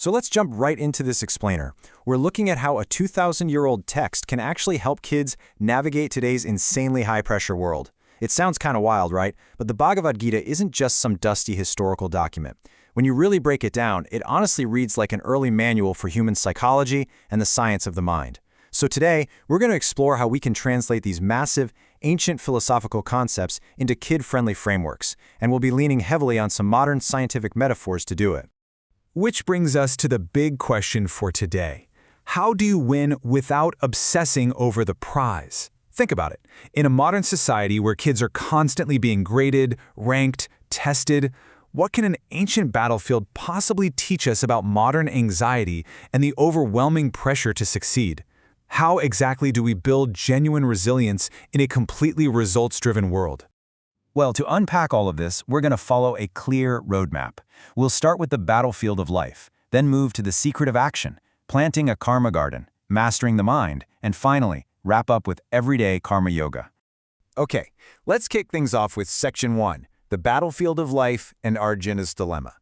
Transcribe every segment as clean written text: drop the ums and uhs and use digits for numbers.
So let's jump right into this explainer. We're looking at how a 2,000-year-old text can actually help kids navigate today's insanely high-pressure world. It sounds kind of wild, right? But the Bhagavad Gita isn't just some dusty historical document. When you really break it down, it honestly reads like an early manual for human psychology and the science of the mind. So today, we're going to explore how we can translate these massive, ancient philosophical concepts into kid-friendly frameworks, and we'll be leaning heavily on some modern scientific metaphors to do it. Which brings us to the big question for today. How do you win without obsessing over the prize? Think about it. In a modern society where kids are constantly being graded, ranked, tested, what can an ancient battlefield possibly teach us about modern anxiety and the overwhelming pressure to succeed? How exactly do we build genuine resilience in a completely results-driven world? Well, to unpack all of this, we're going to follow a clear roadmap. We'll start with the battlefield of life, then move to the secret of action, planting a karma garden, mastering the mind, and finally, wrap up with everyday karma yoga. Okay, let's kick things off with Section 1, the battlefield of life and Arjuna's dilemma.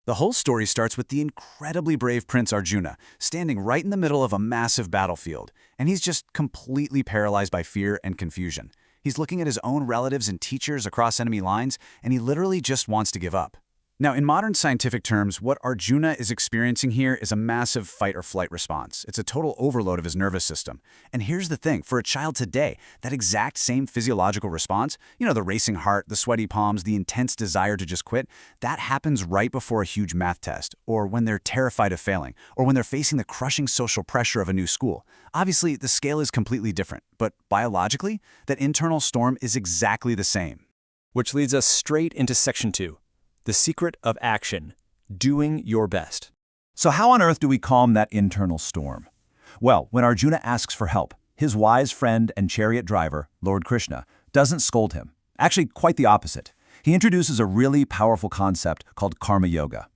The whole story starts with the incredibly brave Prince Arjuna, standing right in the middle of a massive battlefield, and he's just completely paralyzed by fear and confusion. He's looking at his own relatives and teachers across enemy lines, and he literally just wants to give up. Now, in modern scientific terms, what Arjuna is experiencing here is a massive fight-or-flight response. It's a total overload of his nervous system. And here's the thing, for a child today, that exact same physiological response, the racing heart, the sweaty palms, the intense desire to just quit, that happens right before a huge math test, or when they're terrified of failing, or when they're facing the crushing social pressure of a new school. Obviously, the scale is completely different, but biologically, that internal storm is exactly the same. Which leads us straight into Section 2. The secret of action, doing your best. So how on earth do we calm that internal storm? Well, when Arjuna asks for help, his wise friend and chariot driver, Lord Krishna, doesn't scold him. Actually, quite the opposite. He introduces a really powerful concept called karma yoga.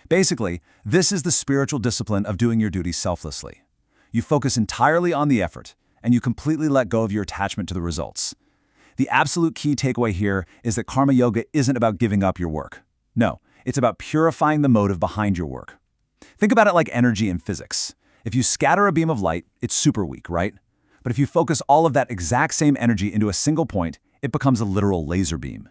Basically, this is the spiritual discipline of doing your duty selflessly. You focus entirely on the effort, and you completely let go of your attachment to the results. The absolute key takeaway here is that karma yoga isn't about giving up your work. No, it's about purifying the motive behind your work. Think about it like energy in physics. If you scatter a beam of light, it's super weak, right? But if you focus all of that exact same energy into a single point, it becomes a literal laser beam.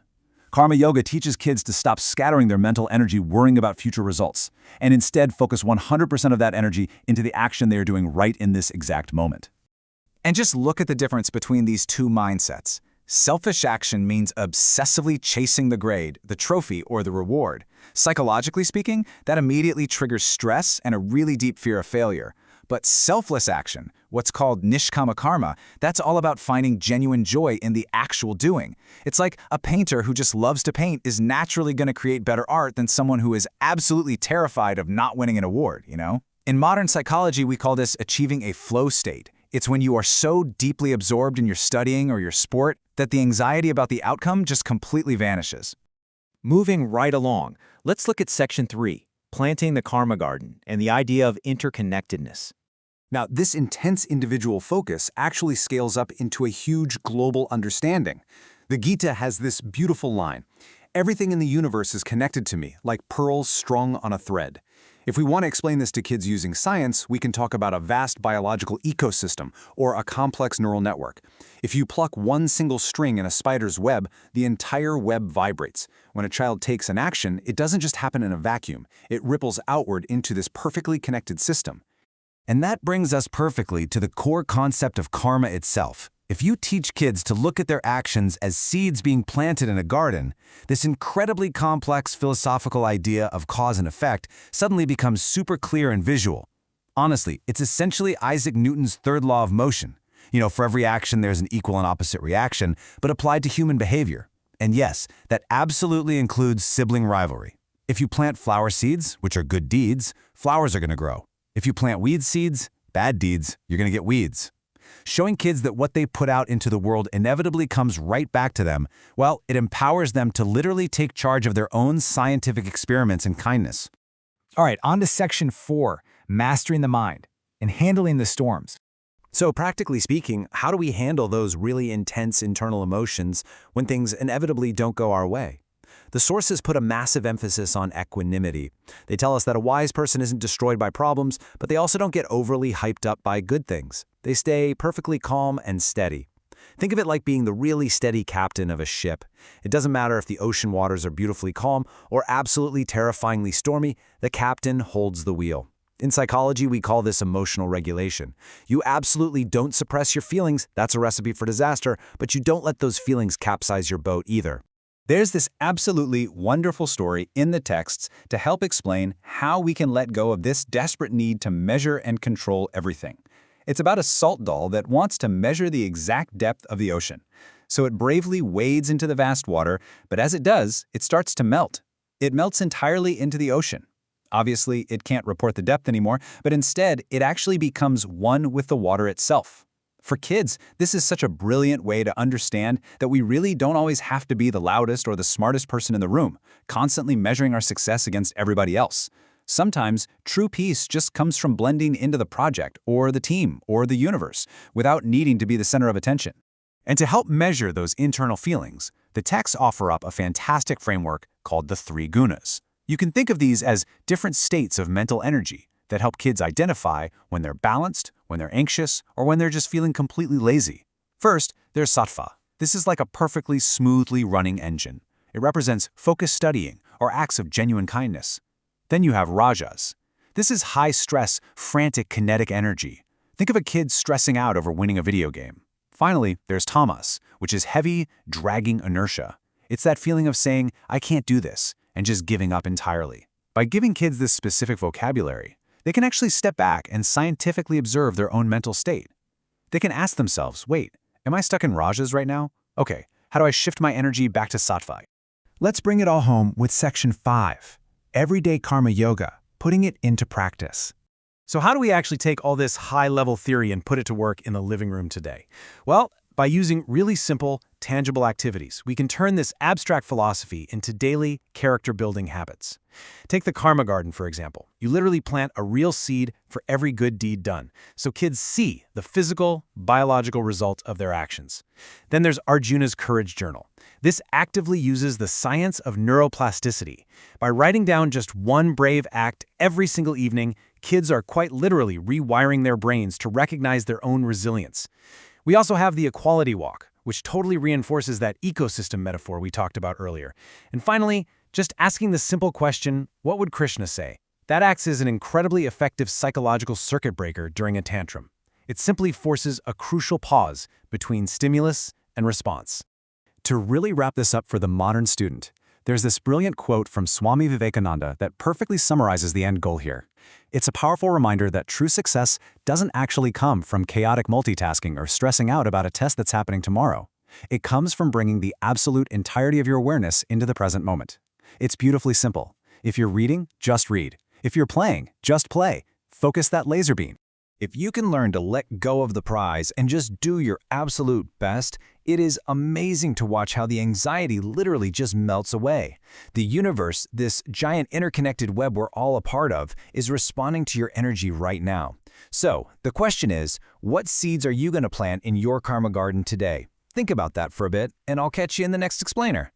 Karma yoga teaches kids to stop scattering their mental energy worrying about future results, and instead focus 100% of that energy into the action they are doing right in this exact moment. And just look at the difference between these two mindsets. Selfish action means obsessively chasing the grade, the trophy, or the reward. Psychologically speaking, that immediately triggers stress and a really deep fear of failure. But selfless action, what's called nishkama karma, that's all about finding genuine joy in the actual doing. It's like a painter who just loves to paint is naturally going to create better art than someone who is absolutely terrified of not winning an award, In modern psychology, we call this achieving a flow state. It's when you are so deeply absorbed in your studying or your sport that the anxiety about the outcome just completely vanishes. Moving right along, let's look at Section 3, planting the karma garden and the idea of interconnectedness. Now, this intense individual focus actually scales up into a huge global understanding. The Gita has this beautiful line, "Everything in the universe is connected to me, like pearls strung on a thread." If we want to explain this to kids using science, we can talk about a vast biological ecosystem or a complex neural network. If you pluck one single string in a spider's web, the entire web vibrates. When a child takes an action, it doesn't just happen in a vacuum. It ripples outward into this perfectly connected system. And that brings us perfectly to the core concept of karma itself. If you teach kids to look at their actions as seeds being planted in a garden, this incredibly complex philosophical idea of cause and effect suddenly becomes super clear and visual. Honestly, it's essentially Isaac Newton's third law of motion. For every action there's an equal and opposite reaction, but applied to human behavior. And yes, that absolutely includes sibling rivalry. If you plant flower seeds, which are good deeds, flowers are going to grow. If you plant weed seeds, bad deeds, you're going to get weeds. Showing kids that what they put out into the world inevitably comes right back to them, well, it empowers them to literally take charge of their own scientific experiments in kindness. All right, on to Section 4, mastering the mind and handling the storms. So practically speaking, how do we handle those really intense internal emotions when things inevitably don't go our way? The sources put a massive emphasis on equanimity. They tell us that a wise person isn't destroyed by problems, but they also don't get overly hyped up by good things. They stay perfectly calm and steady. Think of it like being the really steady captain of a ship. It doesn't matter if the ocean waters are beautifully calm or absolutely terrifyingly stormy, the captain holds the wheel. In psychology, we call this emotional regulation. You absolutely don't suppress your feelings, that's a recipe for disaster, but you don't let those feelings capsize your boat either. There's this absolutely wonderful story in the texts to help explain how we can let go of this desperate need to measure and control everything. It's about a salt doll that wants to measure the exact depth of the ocean. So it bravely wades into the vast water, but as it does, it starts to melt. It melts entirely into the ocean. Obviously, it can't report the depth anymore, but instead, it actually becomes one with the water itself. For kids, this is such a brilliant way to understand that we really don't always have to be the loudest or the smartest person in the room, constantly measuring our success against everybody else. Sometimes, true peace just comes from blending into the project, or the team, or the universe, without needing to be the center of attention. And to help measure those internal feelings, the texts offer up a fantastic framework called the 3 gunas. You can think of these as different states of mental energy that help kids identify when they're balanced, when they're anxious, or when they're just feeling completely lazy. First, there's sattva. This is like a perfectly smoothly running engine. It represents focused studying or acts of genuine kindness. Then you have rajas. This is high-stress, frantic kinetic energy. Think of a kid stressing out over winning a video game. Finally, there's tamas, which is heavy, dragging inertia. It's that feeling of saying, I can't do this, and just giving up entirely. By giving kids this specific vocabulary, they can actually step back and scientifically observe their own mental state. They can ask themselves, wait, am I stuck in rajas right now? Okay, how do I shift my energy back to sattva? Let's bring it all home with Section 5, Everyday Karma Yoga, putting it into practice. So how do we actually take all this high-level theory and put it to work in the living room today? Well, by using really simple, tangible activities, we can turn this abstract philosophy into daily, character-building habits. Take the karma garden, for example. You literally plant a real seed for every good deed done, so kids see the physical, biological result of their actions. Then there's Arjuna's Courage Journal. This actively uses the science of neuroplasticity. By writing down just one brave act every single evening, kids are quite literally rewiring their brains to recognize their own resilience. We also have the equality walk, which totally reinforces that ecosystem metaphor we talked about earlier. And finally, just asking the simple question, what would Krishna say? That acts as an incredibly effective psychological circuit breaker during a tantrum. It simply forces a crucial pause between stimulus and response. To really wrap this up for the modern student, there's this brilliant quote from Swami Vivekananda that perfectly summarizes the end goal here. It's a powerful reminder that true success doesn't actually come from chaotic multitasking or stressing out about a test that's happening tomorrow. It comes from bringing the absolute entirety of your awareness into the present moment. It's beautifully simple. If you're reading, just read. If you're playing, just play. Focus that laser beam. If you can learn to let go of the prize and just do your absolute best, it is amazing to watch how the anxiety literally just melts away. The universe, this giant interconnected web we're all a part of, is responding to your energy right now. So, the question is, what seeds are you going to plant in your karma garden today? Think about that for a bit, and I'll catch you in the next explainer.